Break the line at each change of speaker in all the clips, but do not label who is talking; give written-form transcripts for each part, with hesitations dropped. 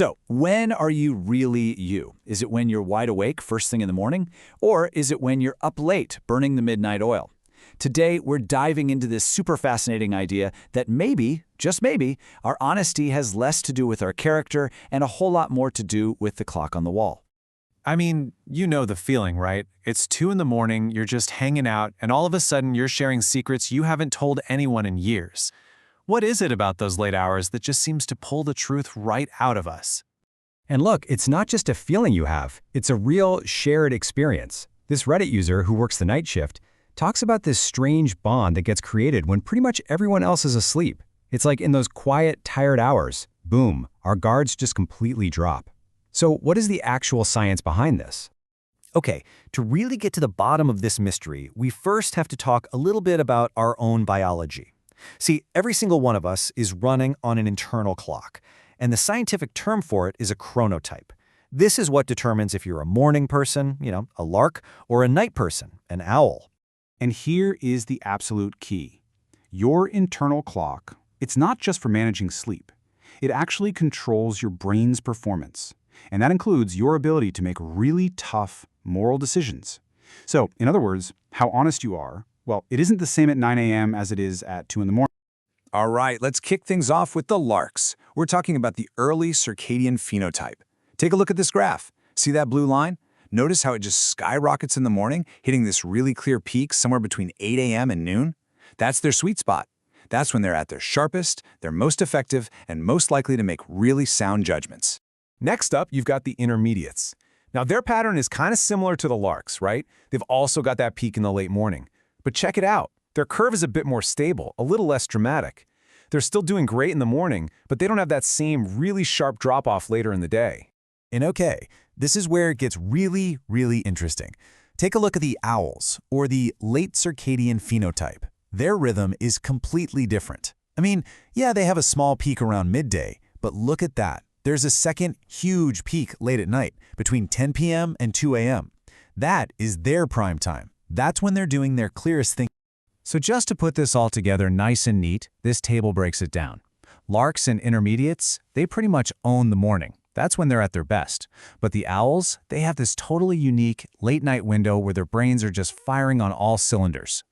So, when are you really you? Is it when you're wide awake first thing in the morning? Or is it when you're up late burning the midnight oil? Today, we're diving into this super fascinating idea that maybe, just maybe, our honesty has less to do with our character and a whole lot more to do with the clock on the wall.
I mean, you know the feeling, right? It's 2 in the morning, you're just hanging out, and all of a sudden you're sharing secrets you haven't told anyone in years. What is it about those late hours that just seems to pull the truth right out of us?
And look, it's not just a feeling you have, it's a real shared experience. This Reddit user who works the night shift talks about this strange bond that gets created when pretty much everyone else is asleep. It's like in those quiet, tired hours, boom, our guards just completely drop. So what is the actual science behind this?
Okay, to really get to the bottom of this mystery, we first have to talk a little bit about our own biology. See, every single one of us is running on an internal clock, and the scientific term for it is a chronotype. This is what determines if you're a morning person, a lark, or a night person, an owl.
And here is the absolute key. Your internal clock, it's not just for managing sleep. It actually controls your brain's performance. And that includes your ability to make really tough moral decisions. So, in other words, how honest you are, well, it isn't the same at 9 a.m. as it is at 2 in the morning.
All right, let's kick things off with the larks. We're talking about the early circadian phenotype. Take a look at this graph. See that blue line? Notice how it just skyrockets in the morning, hitting this really clear peak somewhere between 8 a.m. and noon? That's their sweet spot. That's when they're at their sharpest, they're most effective, and most likely to make really sound judgments.
Next up, you've got the intermediates. Now, their pattern is kind of similar to the larks, right? They've also got that peak in the late morning. But check it out. Their curve is a bit more stable, a little less dramatic. They're still doing great in the morning, but they don't have that same really sharp drop-off later in the day.
And okay, this is where it gets really, really interesting. Take a look at the owls, or the late circadian phenotype. Their rhythm is completely different. I mean, yeah, they have a small peak around midday, but look at that. There's a second huge peak late at night, between 10 p.m. and 2 a.m. That is their prime time. That's when they're doing their clearest thinking.
So just to put this all together nice and neat, this table breaks it down. Larks and intermediates, they pretty much own the morning. That's when they're at their best. But the owls, they have this totally unique late-night window where their brains are just firing on all cylinders.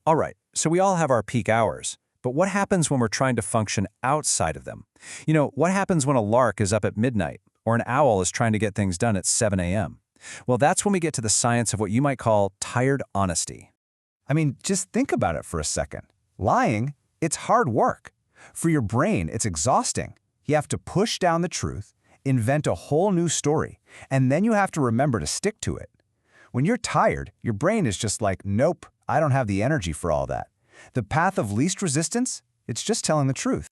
All right, so we all have our peak hours. But what happens when we're trying to function outside of them? What happens when a lark is up at midnight or an owl is trying to get things done at 7 a.m.? Well, that's when we get to the science of what you might call tired honesty.
I mean, just think about it for a second. Lying, it's hard work. For your brain, it's exhausting. You have to push down the truth, invent a whole new story, and then you have to remember to stick to it. When you're tired, your brain is just like, nope, I don't have the energy for all that. The path of least resistance, it's just telling the truth.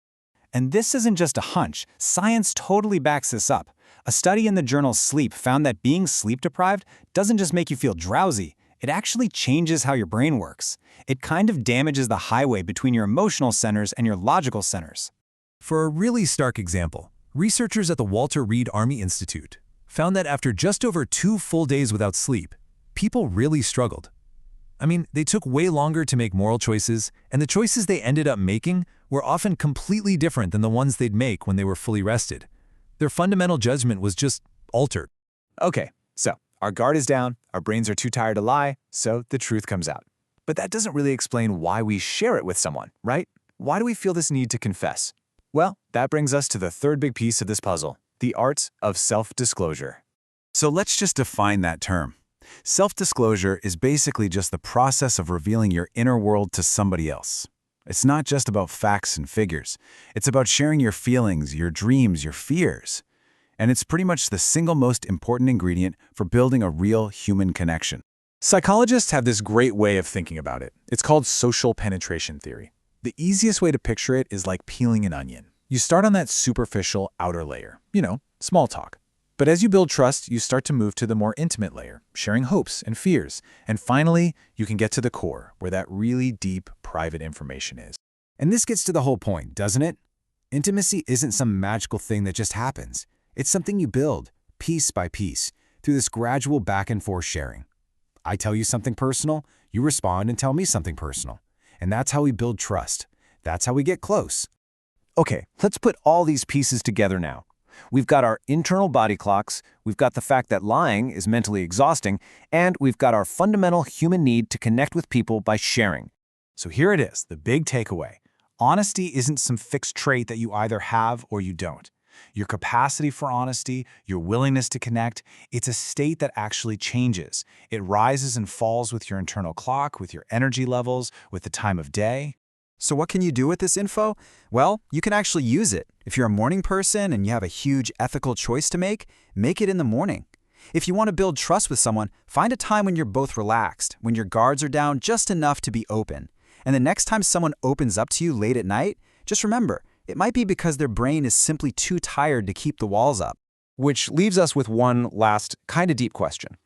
And this isn't just a hunch. Science totally backs this up. A study in the journal Sleep found that being sleep-deprived doesn't just make you feel drowsy. It actually changes how your brain works. It kind of damages the highway between your emotional centers and your logical centers.
For a really stark example, researchers at the Walter Reed Army Institute found that after just over 2 full days without sleep, people really struggled. I mean, they took way longer to make moral choices, and the choices they ended up making were often completely different than the ones they'd make when they were fully rested. Their fundamental judgment was just altered.
Okay, so our guard is down, our brains are too tired to lie, so the truth comes out. But that doesn't really explain why we share it with someone, right? Why do we feel this need to confess? Well, that brings us to the third big piece of this puzzle, the art of self-disclosure.
So let's just define that term. Self-disclosure is basically just the process of revealing your inner world to somebody else. It's not just about facts and figures. It's about sharing your feelings, your dreams, your fears. And it's pretty much the single most important ingredient for building a real human connection.
Psychologists have this great way of thinking about it. It's called social penetration theory. The easiest way to picture it is like peeling an onion. You start on that superficial outer layer, small talk. But as you build trust, you start to move to the more intimate layer, sharing hopes and fears. And finally, you can get to the core, where that really deep, private information is.
And this gets to the whole point, doesn't it? Intimacy isn't some magical thing that just happens. It's something you build, piece by piece, through this gradual back and forth sharing. I tell you something personal, you respond and tell me something personal. And that's how we build trust. That's how we get close.
Okay, let's put all these pieces together now. We've got our internal body clocks, we've got the fact that lying is mentally exhausting, and we've got our fundamental human need to connect with people by sharing.
So here it is, the big takeaway. Honesty isn't some fixed trait that you either have or you don't. Your capacity for honesty, your willingness to connect, it's a state that actually changes. It rises and falls with your internal clock, with your energy levels, with the time of day.
So what can you do with this info? Well, you can actually use it. If you're a morning person and you have a huge ethical choice to make it in the morning. If you want to build trust with someone, find a time when you're both relaxed, when your guards are down just enough to be open. And the next time someone opens up to you late at night, just remember, it might be because their brain is simply too tired to keep the walls up.
Which leaves us with one last kind of deep question.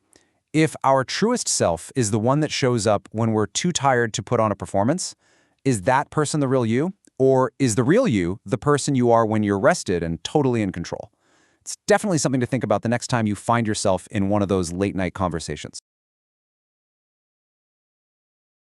If our truest self is the one that shows up when we're too tired to put on a performance, is that person the real you? Or is the real you the person you are when you're rested and totally in control? It's definitely something to think about the next time you find yourself in one of those late-night conversations.